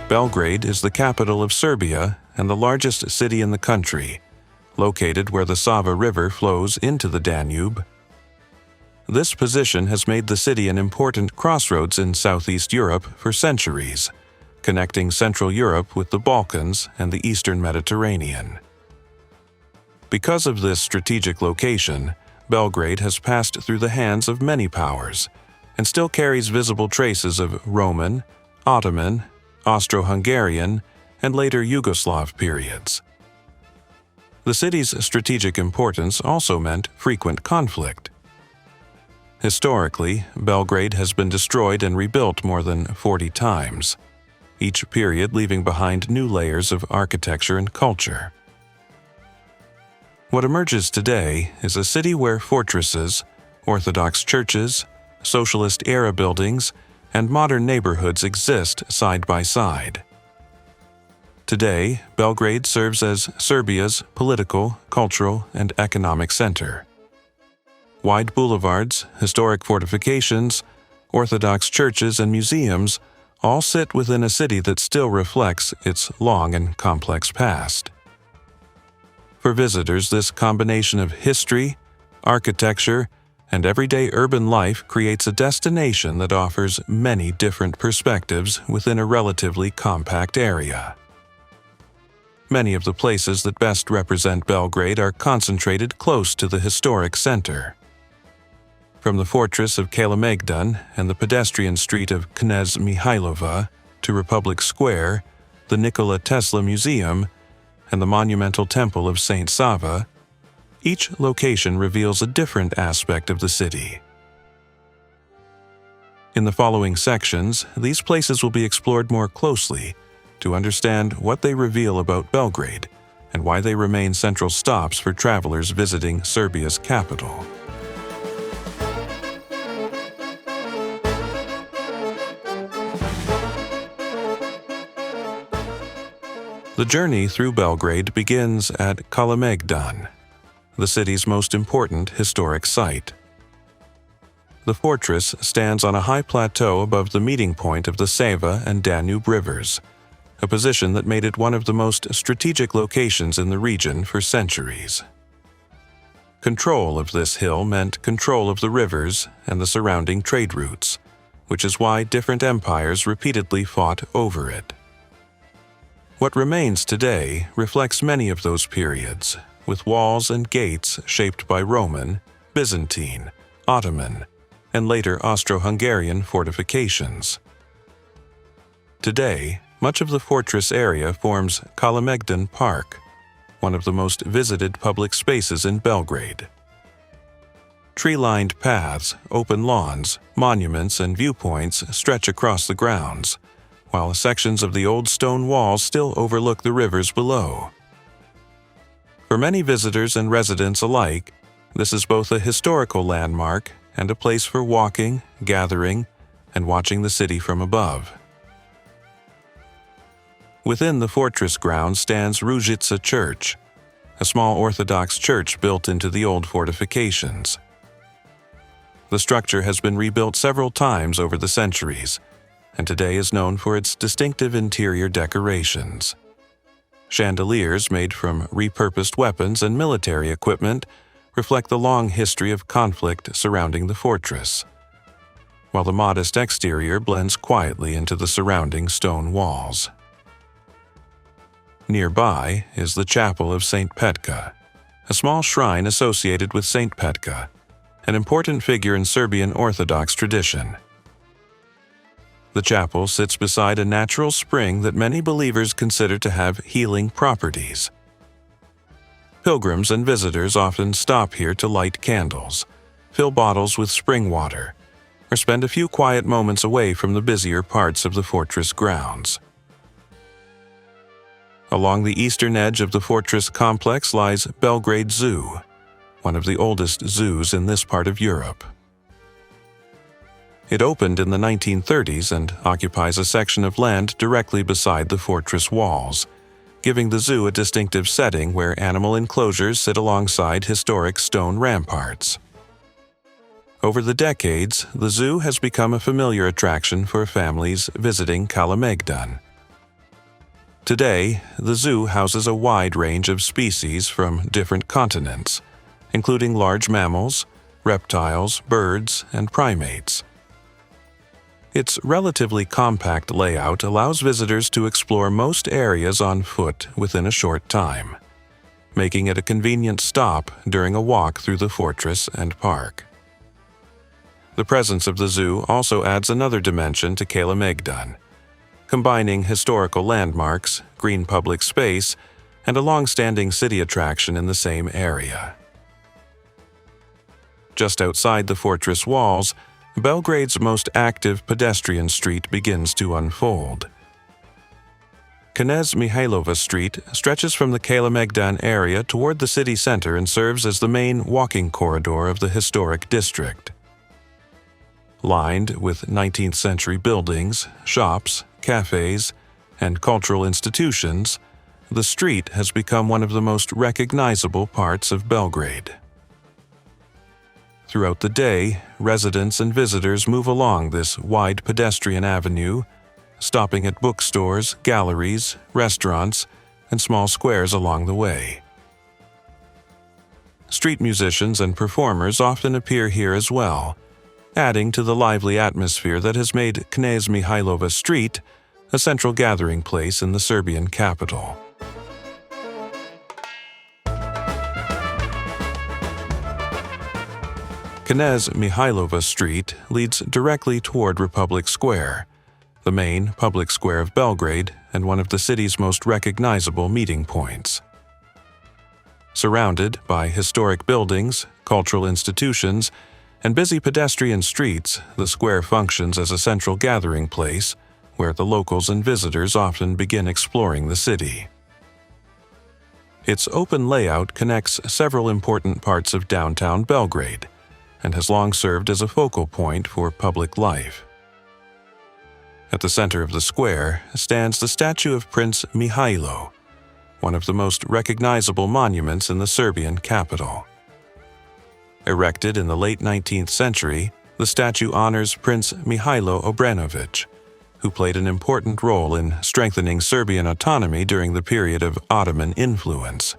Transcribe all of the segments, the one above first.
Belgrade is the capital of Serbia and the largest city in the country, located where the Sava River flows into the Danube. This position has made the city an important crossroads in Southeast Europe for centuries, connecting Central Europe with the Balkans and the Eastern Mediterranean. Because of this strategic location, Belgrade has passed through the hands of many powers and still carries visible traces of Roman, Ottoman, Austro-Hungarian, and later Yugoslav periods. The city's strategic importance also meant frequent conflict. Historically, Belgrade has been destroyed and rebuilt more than 40 times, each period leaving behind new layers of architecture and culture. What emerges today is a city where fortresses, Orthodox churches, socialist-era buildings, and modern neighborhoods exist side by side. Today, Belgrade serves as Serbia's political, cultural, and economic center. Wide boulevards, historic fortifications, Orthodox churches, and museums all sit within a city that still reflects its long and complex past. For visitors, this combination of history, architecture, and everyday urban life creates a destination that offers many different perspectives within a relatively compact area. Many of the places that best represent Belgrade are concentrated close to the historic center. From the fortress of Kalemegdan and the pedestrian street of Knez Mihailova to Republic Square, the Nikola Tesla Museum, and the monumental Temple of Saint Sava, each location reveals a different aspect of the city. In the following sections, these places will be explored more closely to understand what they reveal about Belgrade and why they remain central stops for travelers visiting Serbia's capital. The journey through Belgrade begins at Kalemegdan, the city's most important historic site. The fortress stands on a high plateau above the meeting point of the Sava and Danube rivers, a position that made it one of the most strategic locations in the region for centuries. Control of this hill meant control of the rivers and the surrounding trade routes, which is why different empires repeatedly fought over it. What remains today reflects many of those periods, with walls and gates shaped by Roman, Byzantine, Ottoman, and later Austro-Hungarian fortifications. Today, much of the fortress area forms Kalemegdan Park, one of the most visited public spaces in Belgrade. Tree-lined paths, open lawns, monuments, and viewpoints stretch across the grounds, while sections of the old stone walls still overlook the rivers below. For many visitors and residents alike, this is both a historical landmark and a place for walking, gathering, and watching the city from above. Within the fortress grounds stands Ružica Church, a small Orthodox church built into the old fortifications. The structure has been rebuilt several times over the centuries, and today is known for its distinctive interior decorations. Chandeliers made from repurposed weapons and military equipment reflect the long history of conflict surrounding the fortress, while the modest exterior blends quietly into the surrounding stone walls. Nearby is the Chapel of St. Petka, a small shrine associated with St. Petka, an important figure in Serbian Orthodox tradition. The chapel sits beside a natural spring that many believers consider to have healing properties. Pilgrims and visitors often stop here to light candles, fill bottles with spring water, or spend a few quiet moments away from the busier parts of the fortress grounds. Along the eastern edge of the fortress complex lies Belgrade Zoo, one of the oldest zoos in this part of Europe. It opened in the 1930s and occupies a section of land directly beside the fortress walls, giving the zoo a distinctive setting where animal enclosures sit alongside historic stone ramparts. Over the decades, the zoo has become a familiar attraction for families visiting Kalemegdan. Today, the zoo houses a wide range of species from different continents, including large mammals, reptiles, birds, and primates. Its relatively compact layout allows visitors to explore most areas on foot within a short time, making it a convenient stop during a walk through the fortress and park. The presence of the zoo also adds another dimension to Kalemegdan, combining historical landmarks, green public space, and a long-standing city attraction in the same area. Just outside the fortress walls, Belgrade's most active pedestrian street begins to unfold. Knez Mihailova Street stretches from the Kalemegdan area toward the city center and serves as the main walking corridor of the historic district. Lined with 19th-century buildings, shops, cafes, and cultural institutions, the street has become one of the most recognizable parts of Belgrade. Throughout the day, residents and visitors move along this wide pedestrian avenue, stopping at bookstores, galleries, restaurants, and small squares along the way. Street musicians and performers often appear here as well, adding to the lively atmosphere that has made Knez Mihailova Street a central gathering place in the Serbian capital. Knez Mihailova Street leads directly toward Republic Square, the main public square of Belgrade and one of the city's most recognizable meeting points. Surrounded by historic buildings, cultural institutions, and busy pedestrian streets, the square functions as a central gathering place where the locals and visitors often begin exploring the city. Its open layout connects several important parts of downtown Belgrade and has long served as a focal point for public life. At the center of the square stands the statue of Prince Mihailo, one of the most recognizable monuments in the Serbian capital. Erected in the late 19th century, the statue honors Prince Mihailo Obrenović, who played an important role in strengthening Serbian autonomy during the period of Ottoman influence.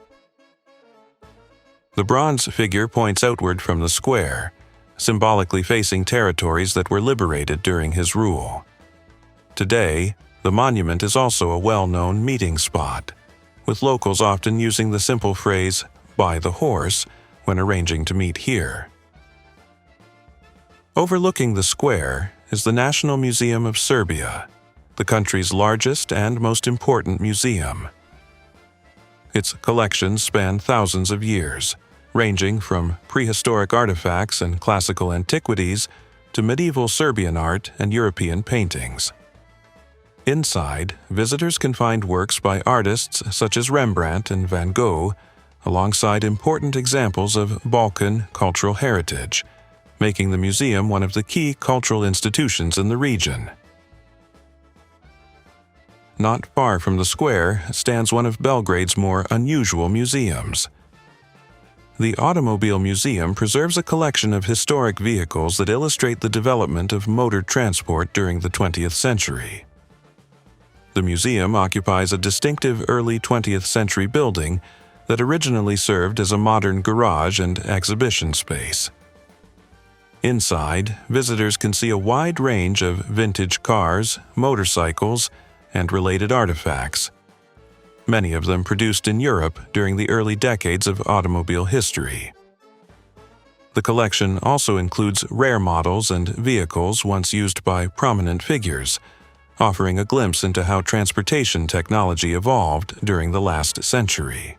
The bronze figure points outward from the square, symbolically facing territories that were liberated during his rule. Today, the monument is also a well-known meeting spot, with locals often using the simple phrase, "buy the horse," when arranging to meet here. Overlooking the square is the National Museum of Serbia, the country's largest and most important museum. Its collections span thousands of years, ranging from prehistoric artifacts and classical antiquities to medieval Serbian art and European paintings. Inside, visitors can find works by artists such as Rembrandt and Van Gogh, alongside important examples of Balkan cultural heritage, making the museum one of the key cultural institutions in the region. Not far from the square stands one of Belgrade's more unusual museums. The Automobile Museum preserves a collection of historic vehicles that illustrate the development of motor transport during the 20th century. The museum occupies a distinctive early 20th century building that originally served as a modern garage and exhibition space. Inside, visitors can see a wide range of vintage cars, motorcycles, and related artifacts, many of them produced in Europe during the early decades of automobile history. The collection also includes rare models and vehicles once used by prominent figures, offering a glimpse into how transportation technology evolved during the last century.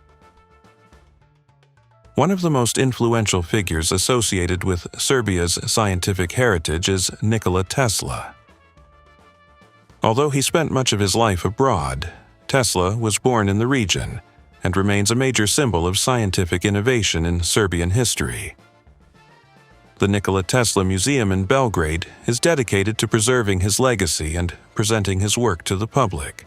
One of the most influential figures associated with Serbia's scientific heritage is Nikola Tesla. Although he spent much of his life abroad, Tesla was born in the region and remains a major symbol of scientific innovation in Serbian history. The Nikola Tesla Museum in Belgrade is dedicated to preserving his legacy and presenting his work to the public.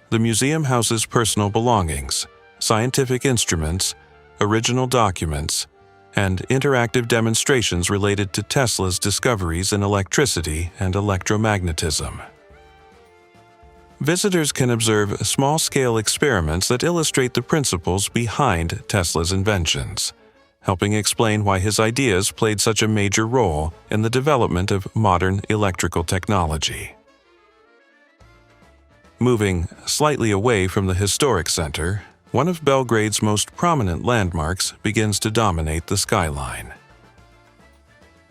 The museum houses personal belongings, scientific instruments, original documents, and interactive demonstrations related to Tesla's discoveries in electricity and electromagnetism. visitors can observe small-scale experiments that illustrate the principles behind Tesla's inventions, helping explain why his ideas played such a major role in the development of modern electrical technology. Moving slightly away from the historic center, one of Belgrade's most prominent landmarks begins to dominate the skyline.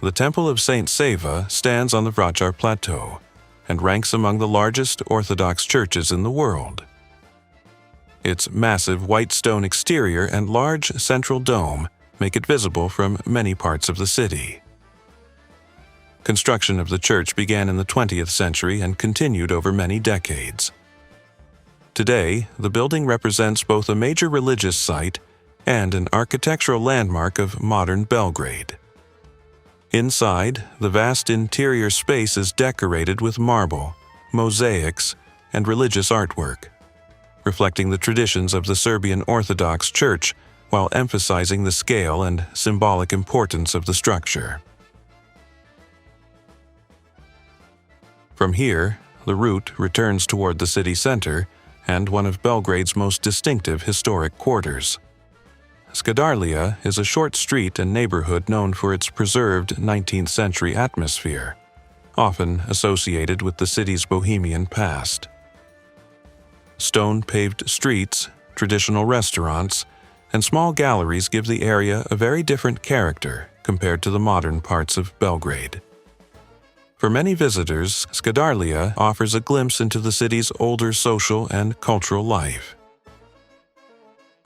The Temple of Saint Sava stands on the Vračar Plateau and ranks among the largest Orthodox churches in the world. Its massive white stone exterior and large central dome make it visible from many parts of the city. Construction of the church began in the 20th century and continued over many decades. Today, the building represents both a major religious site and an architectural landmark of modern Belgrade. Inside, the vast interior space is decorated with marble, mosaics, and religious artwork, reflecting the traditions of the Serbian Orthodox Church while emphasizing the scale and symbolic importance of the structure. From here, the route returns toward the city center and one of Belgrade's most distinctive historic quarters. Skadarlija is a short street and neighborhood known for its preserved 19th-century atmosphere, often associated with the city's bohemian past. Stone-paved streets, traditional restaurants, and small galleries give the area a very different character compared to the modern parts of Belgrade. For many visitors, Skadarlija offers a glimpse into the city's older social and cultural life.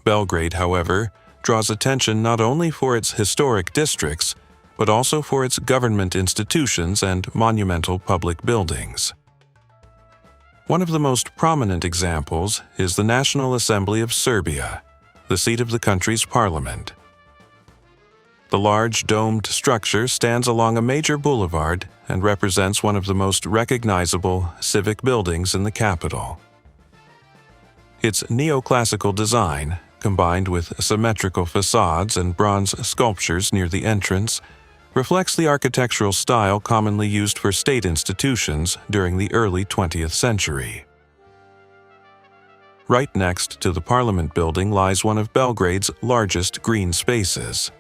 Belgrade, however, draws attention not only for its historic districts, but also for its government institutions and monumental public buildings. One of the most prominent examples is the National Assembly of Serbia, the seat of the country's parliament. The large domed structure stands along a major boulevard and represents one of the most recognizable civic buildings in the capital. Its neoclassical design, combined with symmetrical facades and bronze sculptures near the entrance, reflects the architectural style commonly used for state institutions during the early 20th century. Right next to the Parliament building lies one of Belgrade's largest green spaces.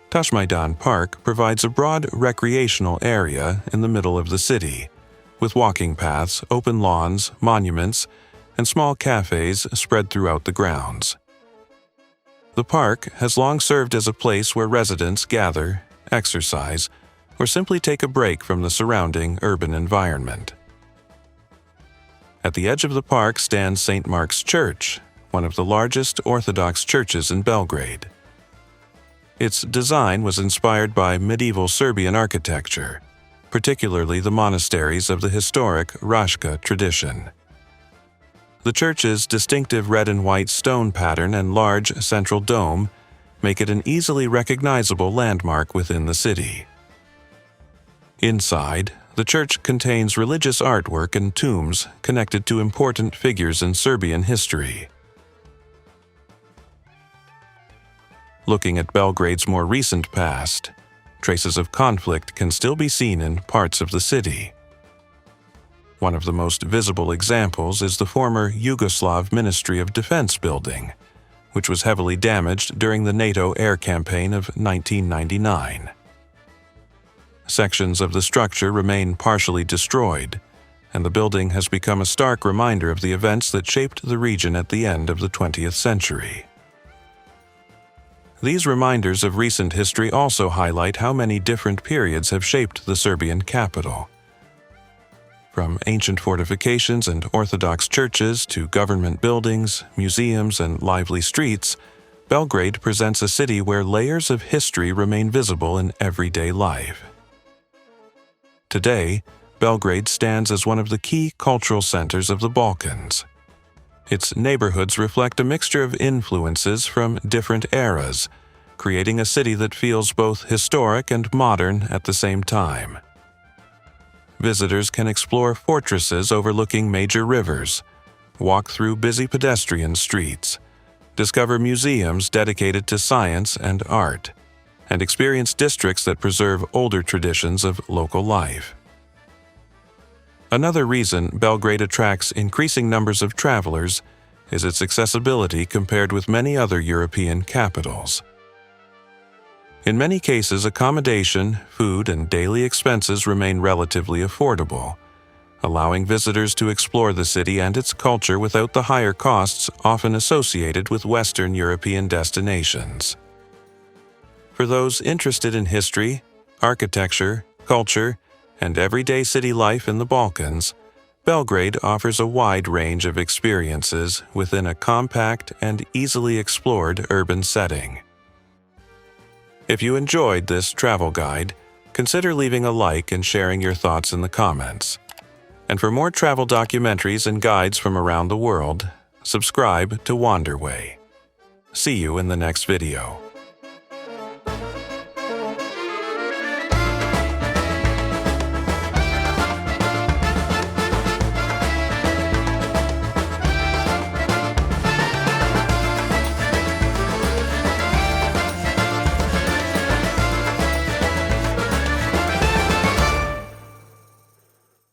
Tašmajdan Park provides a broad recreational area in the middle of the city, with walking paths, open lawns, monuments, and small cafes spread throughout the grounds. The park has long served as a place where residents gather, exercise, or simply take a break from the surrounding urban environment. At the edge of the park stands St. Mark's Church, one of the largest Orthodox churches in Belgrade. Its design was inspired by medieval Serbian architecture, particularly the monasteries of the historic Ružica tradition. The church's distinctive red and white stone pattern and large central dome make it an easily recognizable landmark within the city. Inside, the church contains religious artwork and tombs connected to important figures in Serbian history. Looking at Belgrade's more recent past, traces of conflict can still be seen in parts of the city. One of the most visible examples is the former Yugoslav Ministry of Defense building, which was heavily damaged during the NATO air campaign of 1999. Sections of the structure remain partially destroyed, and the building has become a stark reminder of the events that shaped the region at the end of the 20th century. These reminders of recent history also highlight how many different periods have shaped the Serbian capital. From ancient fortifications and Orthodox churches to government buildings, museums, and lively streets, Belgrade presents a city where layers of history remain visible in everyday life. Today, Belgrade stands as one of the key cultural centers of the Balkans. Its neighborhoods reflect a mixture of influences from different eras, creating a city that feels both historic and modern at the same time. Visitors can explore fortresses overlooking major rivers, walk through busy pedestrian streets, discover museums dedicated to science and art, and experience districts that preserve older traditions of local life. Another reason Belgrade attracts increasing numbers of travelers is its accessibility compared with many other European capitals. In many cases, accommodation, food, and daily expenses remain relatively affordable, allowing visitors to explore the city and its culture without the higher costs often associated with Western European destinations. For those interested in history, architecture, culture, and everyday city life in the Balkans, Belgrade offers a wide range of experiences within a compact and easily explored urban setting. If you enjoyed this travel guide, consider leaving a like and sharing your thoughts in the comments. And for more travel documentaries and guides from around the world, subscribe to Wanderway. See you in the next video.